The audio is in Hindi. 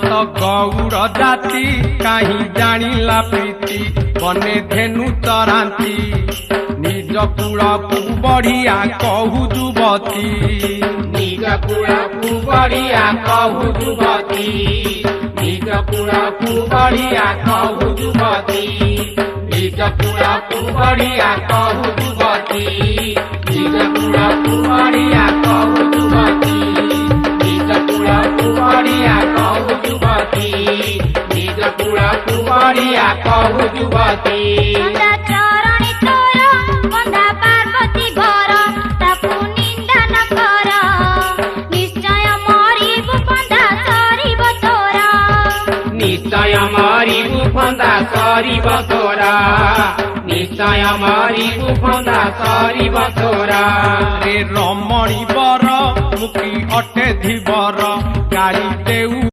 तो गौड़ जाति कहीं जानिला प्रीति बने धेनु चरांती निज कूल को बढ़िया कहू जुबती निज कूल को बढ़िया कहू जुबती निज कूल को बढ़िया कहू जुबती निज कूल को बढ़िया कहू जुबती निज कूल को बढ़िया कहू जुबती निज कूल को बढ़िया कहू जुबती निज कूल को बढ़िया कहू जुबती चरणी तोर बंधा पार्वती घर ताकू निंदा न कर निश्चय मरिबु बंधा सरिब तोरा निश्चय मरिबु बंधा सरिब तोरा निश्चय मरिबु बंधा सरिब तोरा रे रमणी बर मुखी अटे धीवर गाड़ी देऊ